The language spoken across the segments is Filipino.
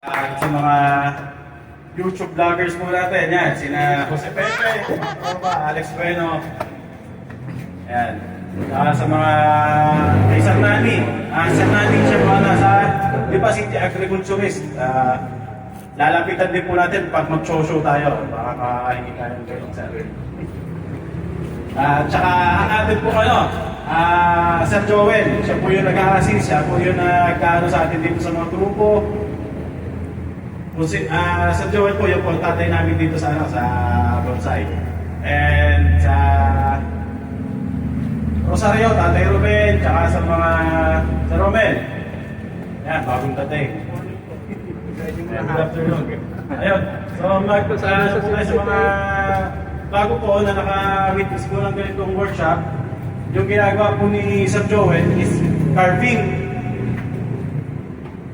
Sa mga YouTube vloggers po natin, yan, sina Jose Pepe, Alex Bueno, yan. Sa mga kay Sir Nani, siya po nasa Lipa City Agriculturist. Lalapitan din po natin pag mag-show tayo, baka makahingi tayo ng ganyan sa atin. Tsaka natin po Sir Joel, siya po yung nag-a-assist, siya po yung nag-ano sa atin dito sa mga grupo. Sir Joel po yung tatay namin dito sa bonsai. And sa Rosario, Tatay Ruben, tsaka sa mga sa Romel. Yan, bagong tatay. Good afternoon. Ayun. So, sa mga bago po na naka-witness po ng ganitong workshop, yung ginagawa po ni Sir Joel is carving.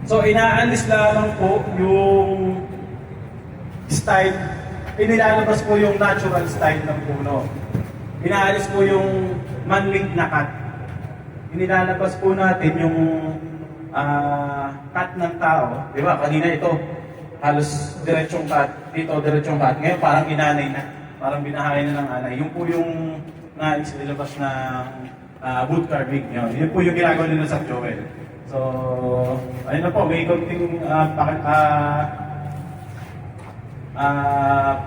So, inaalis lamang po yung style, inilalabas po yung natural style ng puno. Inaalis po yung man-made na cut. Inilalabas po natin yung cut ng tao. Di ba? Kanina ito, halos diretsong cut. Dito, diretsong cut. Ngayon, parang inanay na. Parang binahay na ng anay. Yung po yung naalis nilabas ng wood carving. Yun po yung ginagawa nila sa Joel. So, ayun na po, may konting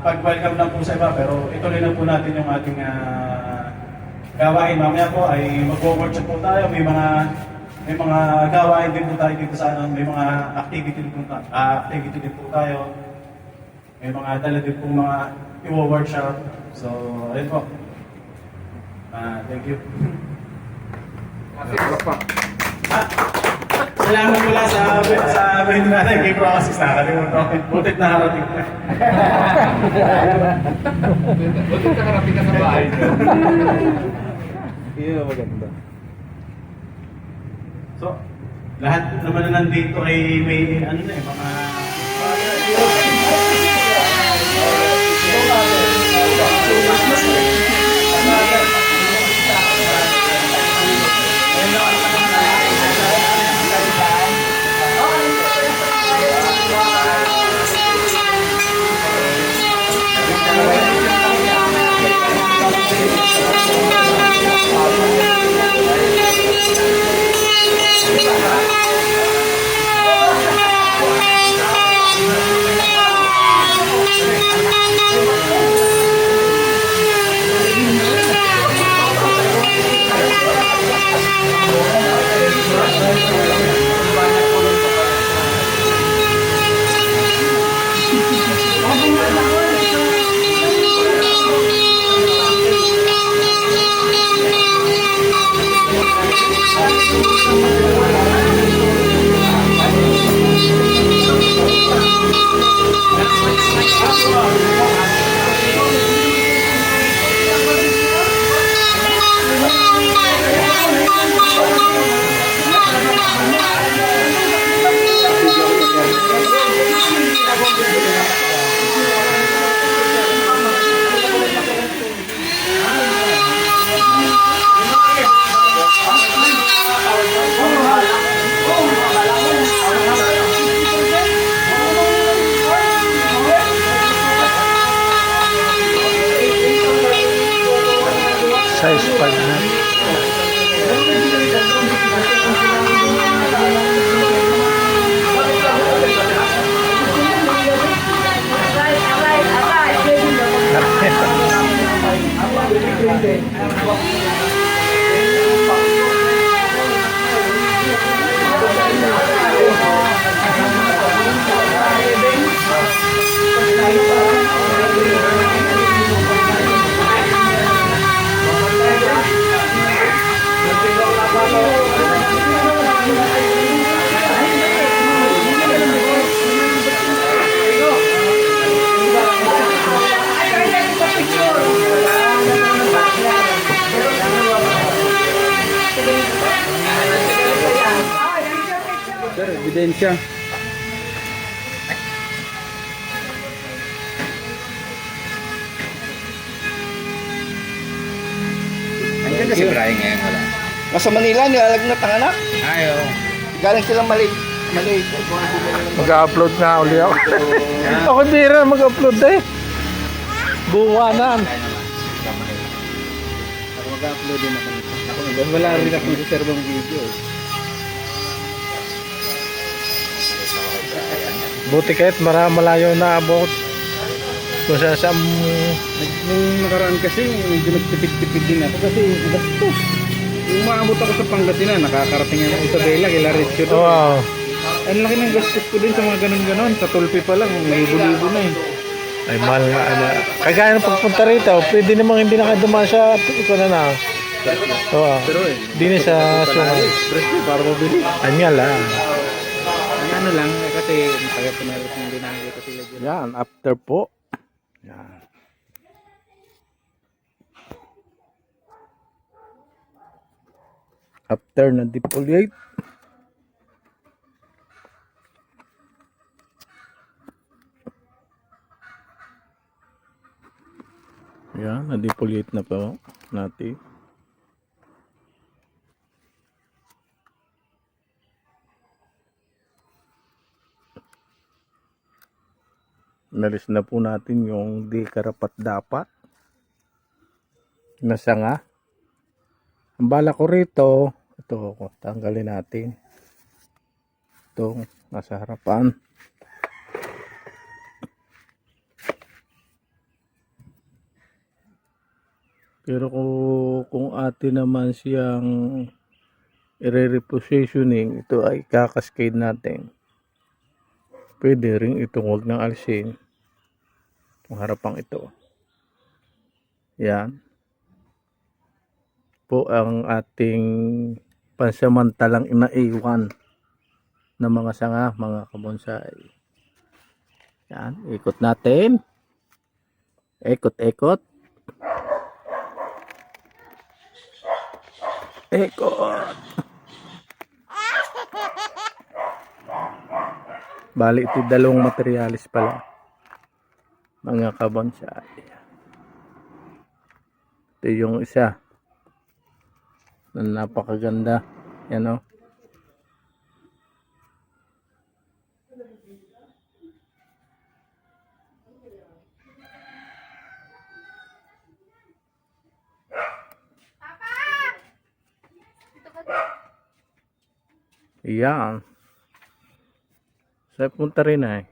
pag-welcome lang po sa iba, pero ituloy na po natin yung ating gawain. Mamaya po ay mag-workshop po tayo, may mga gawain din po tayo dito sa may mga activity din po tayo. May mga dala din po mga i-workshop. So, ayun po. Thank you. Salamat pala sa venue natin. Kay Process na kalimutan. Butit na harating na. Butit na harating na sa bahay. Yun ang maganda. So, lahat naman na nandito ay may mga size 5 na. Sir, ebidensya. Andiyan kasi Brian ngayon, wala. Nasa Manila, nilalag na tanganak. Ayaw. Galing silang maliit. Mag-upload nga uli ako. Ako hindi rin mag-upload eh. Buwanan. Ako mag-upload din ako. Wala rin ako reservang video. Buti kahit malayo na abot. Kung saan Nung nakaraan kasi, medyo nagtipid-tipid din ako kasi gastos. Yung maabot ako sa Pangasinan, nakakarating ako sa Isabela, kila Richo doon. wow. Ang laki ng gastos ko din sa mga ganun-ganon. Sa tulpi pa lang, libo-libo na eh. Ay, mahal nga. Kagaya ng pagpunta rito, pwede namang hindi nakadumaan sa ito na. Oo. Pero eh, Di na sa sungai. presko para mabili. Anya lang. Ang ano lang, kasi matagal ko na rin yung dinahagi ko sila dyan. Yan, after po. Yan. After na defoliate. Yan, na-defoliate na po natin. Nalis na po natin yung di karapat dapat na sanga. Ang bala ko rito, ito tanggalin natin. Ito nasa harapan. Pero kung atin naman siyang i-repositioning, ito ay kakaskade natin. Pwede rin itong huwag nang alisin. Itong harapang ito. Yan. Po ang ating pansamantalang inaiwan ng mga sanga, mga kabonsai. Yan. Ikot natin. Ikot-ikot. Ikot. Bali ito dalawang materialis pala. Mga kabonsai. Ito yung isa. Na napakaganda. Yan o. Yan. Sa punta rin eh.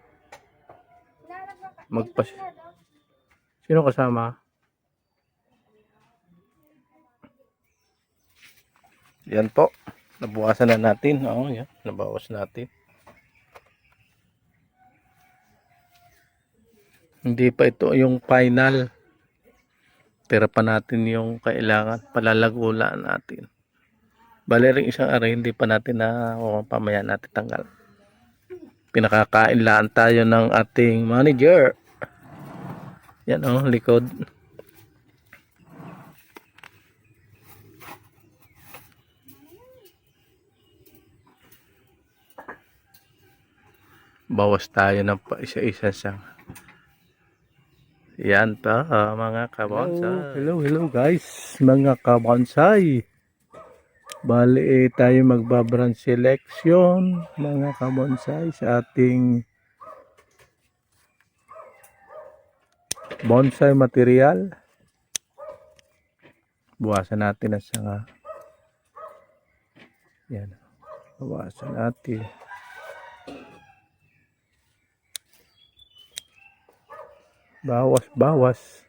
Magpas. Sino kasama? Yan po. Nabuwasan na natin. Oo, yan. Nabawas natin. Hindi pa ito yung final. Tira pa natin yung kailangan. Palalagulaan natin. Bali rin isang aray. Hindi pa natin na pamaya natin tanggal. Pinakakain lang tayo ng ating manager. Yan o, likod. Bawas tayo ng pa isa-isa sa. Yan pa mga kabonsai. Hello guys, mga kabonsai. Bali tayo magbabrand selection mga kabonsai sa ating bonsai material. Buwasan natin ang sanga. Yan. Buwasan natin. Bawas.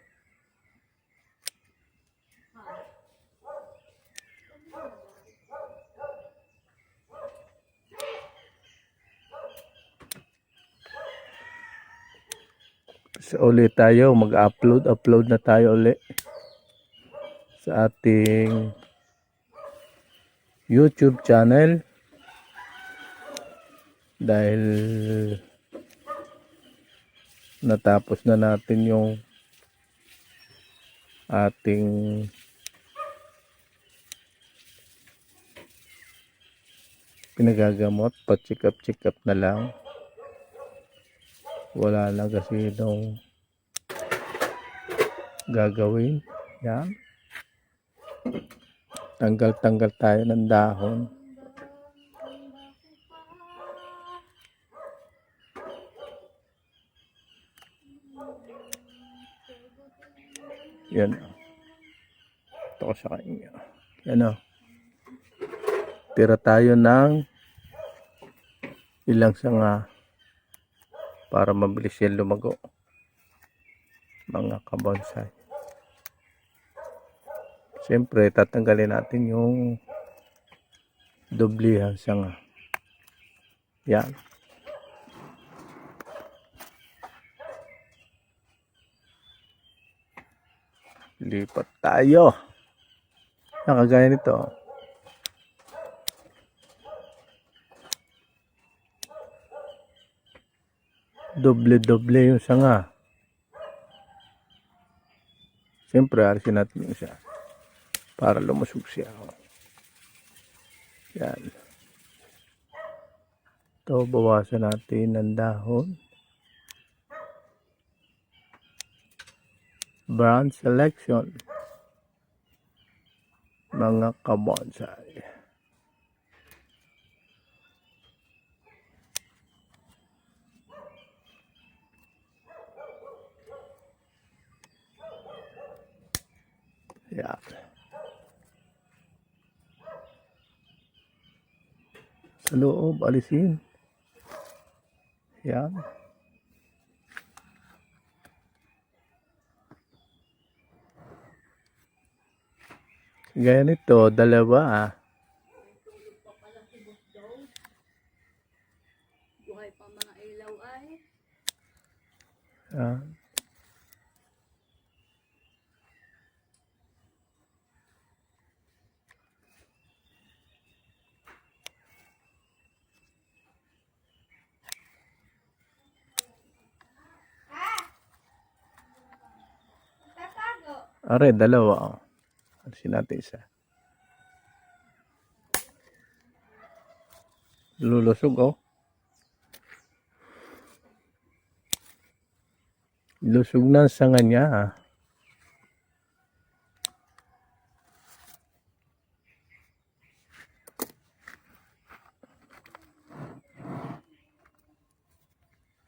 So ulit tayo upload na tayo ulit sa ating YouTube channel dahil natapos na natin yung ating pinagagamot, pa-check up na lang. Wala na kasi nung gagawin. Yan. Tanggal tayo ng dahon. Yan. Ito ko sa kanya. Yan o. Tira tayo ng ilang sanga para mabilis yan lumago. Mga kabonsai. Siyempre, tatanggalin natin yung doblihan sanga. Yan. Lipat tayo. Nakagaya nito. Doble-doble yung sanga. Siyempre, alisin natin yung isa para lumusog siya. Yan. Ito, bawasan natin ng dahon. Brand selection. Mga kabonsai. Yan. Sa loob, alisin. Yan. Gaya nito, dalawa. Buhay pa mga ilaw ay. Yan. Are, dalawa. Oh. Alisin natin isa. Lulusog, oh. Lusog na ang sanga niya, ah.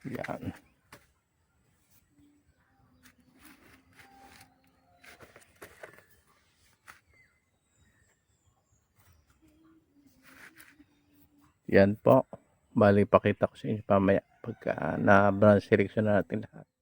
Yan. Yan po. Bali, pakita ko sa inyo pamaya pagka na-branch selection na natin lahat.